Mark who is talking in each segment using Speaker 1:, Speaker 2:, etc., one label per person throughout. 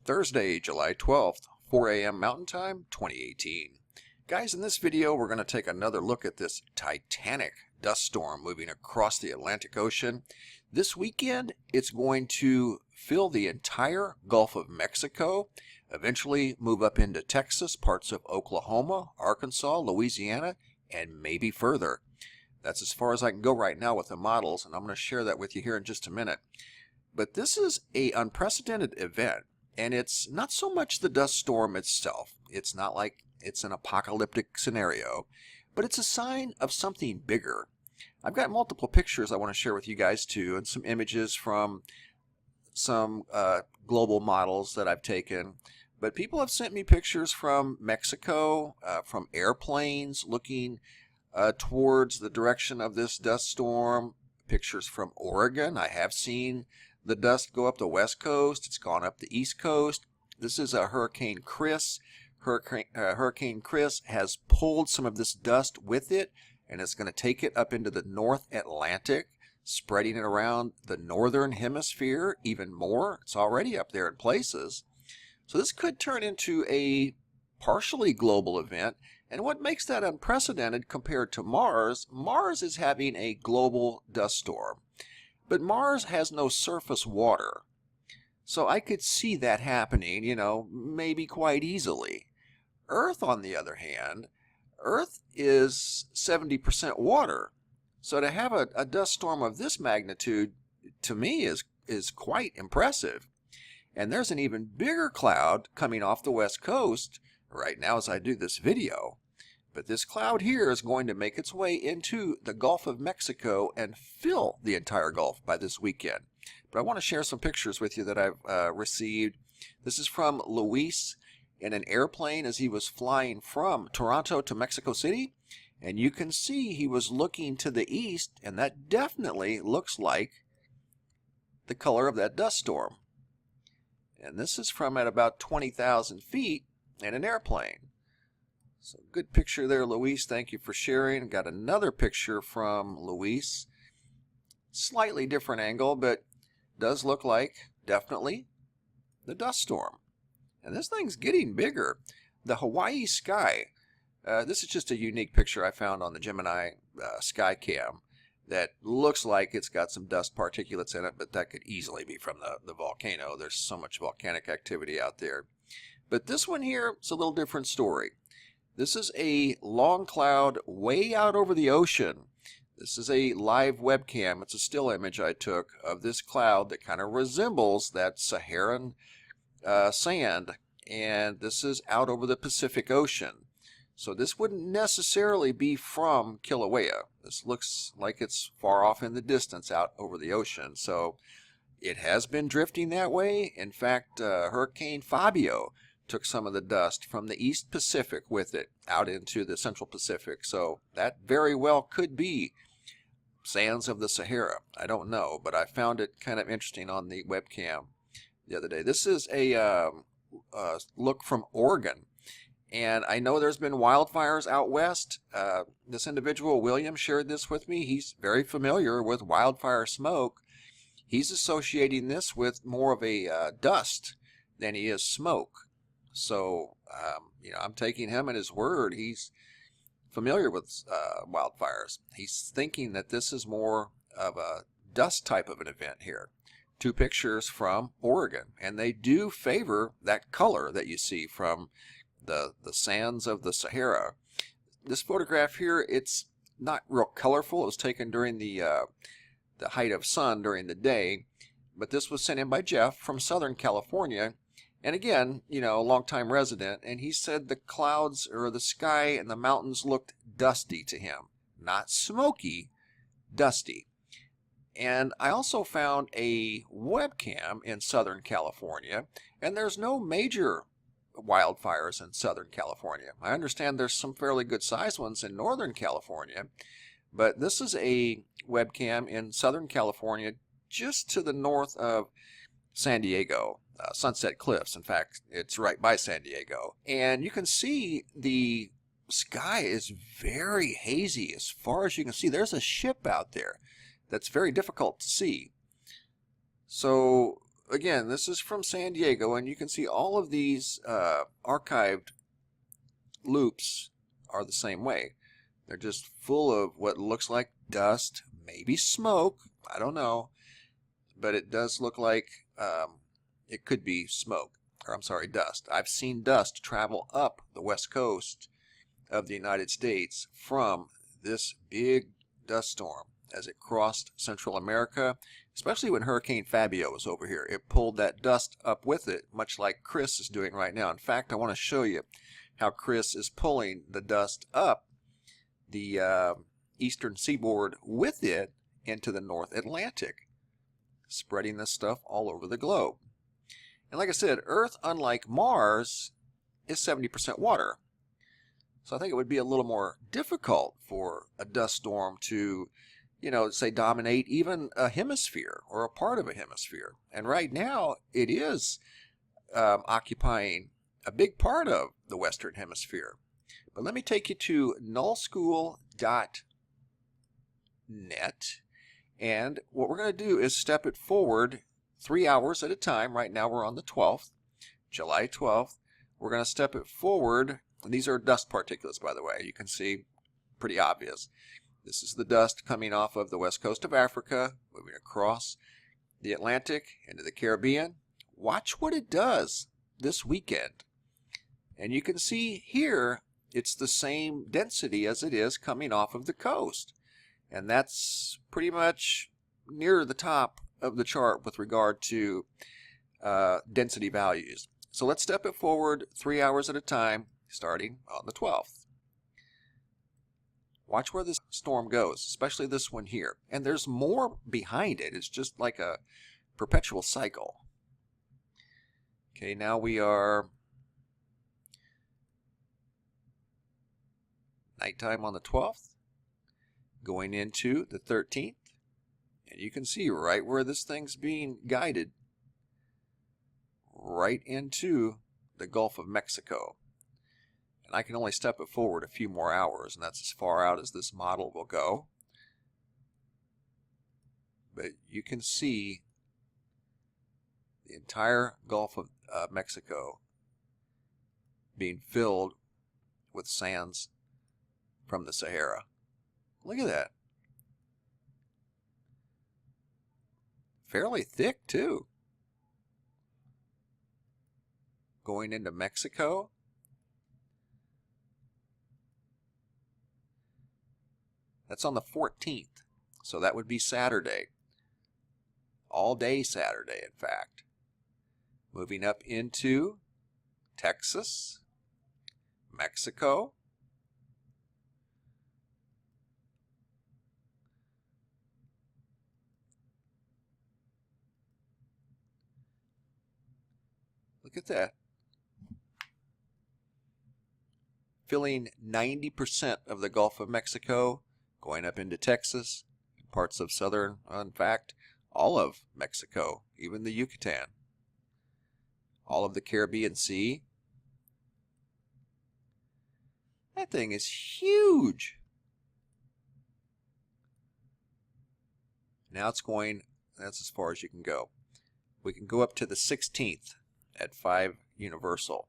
Speaker 1: Thursday, July 12th, 4 a.m. Mountain Time, 2018. Guys, in this video, we're going to take another look at this Titanic dust storm moving across the Atlantic Ocean. This weekend, it's going to fill the entire Gulf of Mexico, eventually move up into Texas, parts of Oklahoma, Arkansas, Louisiana, and maybe further. That's as far as I can go right now with the models, and I'm going to share that with you here in just a minute. But this is an unprecedented event, and it's not so much the dust storm itself. It's not like it's an apocalyptic scenario, but it's a sign of something bigger. I've got multiple pictures I want to share with you guys too, and some images from some global models that I've taken. But people have sent me pictures from Mexico, from airplanes looking towards the direction of this dust storm. Pictures from Oregon. I have seen the dust go up the west coast. It's gone up the east coast. This is a Hurricane Chris. Hurricane Chris has pulled some of this dust with it, and it's going to take it up into the North Atlantic, spreading it around the northern hemisphere even more. It's already up there in places. So this could turn into a partially global event. And what makes that unprecedented compared to Mars, Mars is having a global dust storm. But Mars has no surface water. So I could see that happening, maybe quite easily. Earth, on the other hand, Earth is 70% water. So to have a dust storm of this magnitude, to me, is quite impressive. And there's an even bigger cloud coming off the west coast right now as I do this video. But this cloud here is going to make its way into the Gulf of Mexico and fill the entire Gulf by this weekend. But I want to share some pictures with you that I've received. This is from Luis in an airplane as he was flying from Toronto to Mexico City. And you can see he was looking to the east, and that definitely looks like the color of that dust storm. And this is from at about 20,000 feet in an airplane. So good picture there, Luis. Thank you for sharing. Got another picture from Luis. Slightly different angle, but does look like definitely the dust storm. And this thing's getting bigger. The Hawaii sky. This is just a unique picture I found on the Gemini Skycam that looks like it's got some dust particulates in it, but that could easily be from the volcano. There's so much volcanic activity out there. But this one here is a little different story. This is a long cloud way out over the ocean. This is a live webcam. It's a still image I took of this cloud that kind of resembles that Saharan sand. And this is out over the Pacific Ocean. So this wouldn't necessarily be from Kilauea. This looks like it's far off in the distance out over the ocean. So it has been drifting that way. In fact, Hurricane Fabio took some of the dust from the East Pacific with it out into the Central Pacific. So that very well could be sands of the Sahara. I don't know, but I found it kind of interesting on the webcam the other day. This is a look from Oregon. And I know there's been wildfires out west. This individual, William, shared this with me. He's very familiar with wildfire smoke. He's associating this with more of a dust than he is smoke. So, I'm taking him at his word. He's familiar with wildfires. He's thinking that this is more of a dust type of an event here. Two pictures from Oregon, and they do favor that color that you see from the sands of the Sahara. This photograph here, it's not real colorful. It was taken during the height of sun during the day, but this was sent in by Jeff from Southern California. And again, a longtime resident, and he said the clouds or the sky and the mountains looked dusty to him. Not smoky, dusty. And I also found a webcam in Southern California, and there's no major wildfires in Southern California. I understand there's some fairly good sized ones in Northern California, but this is a webcam in Southern California just to the north of San Diego, Sunset Cliffs. In fact, it's right by San Diego. And you can see the sky is very hazy as far as you can see. There's a ship out there that's very difficult to see. So again, this is from San Diego, and you can see all of these archived loops are the same way. They're just full of what looks like dust, maybe smoke, I don't know, but it does look like it could be smoke, or I'm sorry, dust. I've seen dust travel up the west coast of the United States from this big dust storm as it crossed Central America, especially when Hurricane Fabio was over here. It pulled that dust up with it, much like Chris is doing right now. In fact, I want to show you how Chris is pulling the dust up the eastern seaboard with it into the North Atlantic, spreading this stuff all over the globe. And like I said, Earth, unlike Mars, is 70% water. So I think it would be a little more difficult for a dust storm to, say dominate even a hemisphere or a part of a hemisphere. And right now it is occupying a big part of the Western Hemisphere. But let me take you to nullschool.net. And what we're going to do is step it forward 3 hours at a time. Right now we're on the 12th, July 12th. We're going to step it forward. And these are dust particulates, by the way. You can see, pretty obvious. This is the dust coming off of the west coast of Africa, moving across the Atlantic into the Caribbean. Watch what it does this weekend. And you can see here, it's the same density as it is coming off of the coast. And that's pretty much near the top of the chart with regard to density values. So let's step it forward 3 hours at a time, starting on the 12th. Watch where this storm goes, especially this one here. And there's more behind it. It's just like a perpetual cycle. Okay, now we are nighttime on the 12th, going into the 13th. And you can see right where this thing's being guided, right into the Gulf of Mexico. And I can only step it forward a few more hours, and that's as far out as this model will go. But you can see the entire Gulf of Mexico being filled with sands from the Sahara. Look at that. Fairly thick, too. Going into Mexico. That's on the 14th, so that would be Saturday. All day Saturday, in fact. Moving up into Texas, Mexico, look at that. Filling 90% of the Gulf of Mexico, going up into Texas, parts of southern, in fact, all of Mexico, even the Yucatan, all of the Caribbean Sea. That thing is huge. Now it's going, that's as far as you can go. We can go up to the 16th at 5 Universal.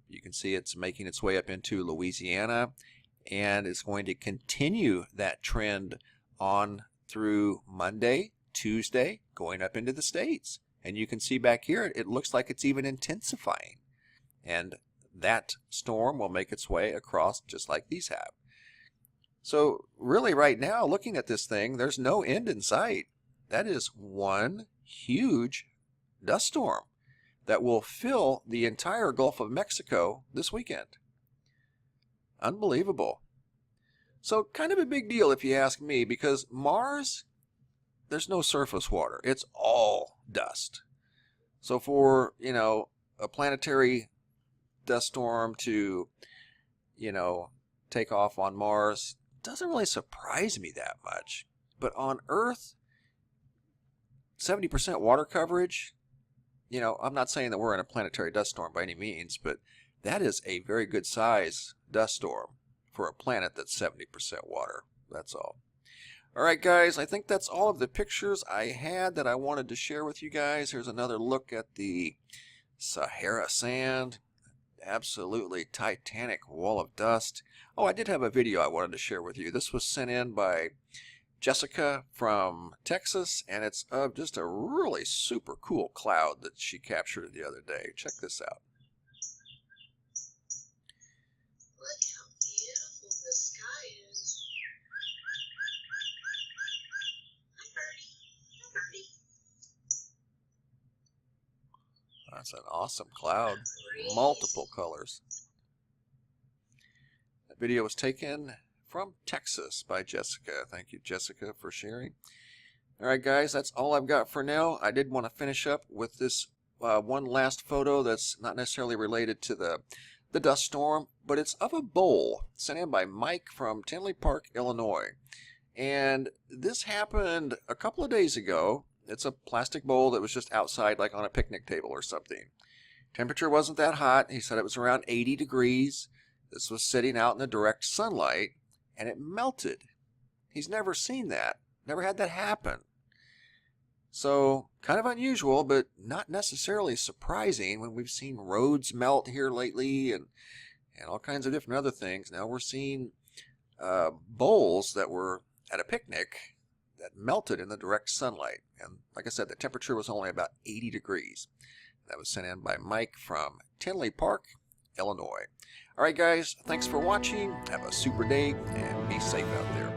Speaker 1: You can see it's making its way up into Louisiana, and it's going to continue that trend on through Monday, Tuesday, going up into the States. And you can see back here, it looks like it's even intensifying. And that storm will make its way across just like these have. So really right now, looking at this thing, there's no end in sight. That is one huge dust storm that will fill the entire Gulf of Mexico this weekend. Unbelievable. So kind of a big deal if you ask me, because Mars, there's no surface water. It's all dust. So for, a planetary dust storm to, take off on Mars doesn't really surprise me that much. But on Earth, 70% water coverage, I'm not saying that we're in a planetary dust storm by any means, but that is a very good size dust storm for a planet that's 70% water. That's all. Alright guys, I think that's all of the pictures I had that I wanted to share with you guys. Here's another look at the Sahara sand. Absolutely Titanic wall of dust. Oh, I did have a video I wanted to share with you. This was sent in by Jessica from Texas, and it's of just a really super cool cloud that she captured the other day. Check this out.
Speaker 2: Look how beautiful the sky is. Hi, Birdie. Hi, Birdie.
Speaker 1: That's an awesome cloud. Multiple colors. That video was taken from Texas by Jessica. Thank you, Jessica, for sharing. Alright guys, that's all I've got for now. I did want to finish up with this one last photo that's not necessarily related to the dust storm, but it's of a bowl sent in by Mike from Tinley Park, Illinois. And this happened a couple of days ago. It's a plastic bowl that was just outside, like on a picnic table or something. Temperature wasn't that hot. He said it was around 80 degrees. This was sitting out in the direct sunlight, and it melted. He's never seen that. Never had that happen. So, kind of unusual, but not necessarily surprising when we've seen roads melt here lately and all kinds of different other things. Now we're seeing bowls that were at a picnic that melted in the direct sunlight. And like I said, the temperature was only about 80 degrees. That was sent in by Mike from Tinley Park, Illinois. All right, guys, thanks for watching. Have a super day and be safe out there.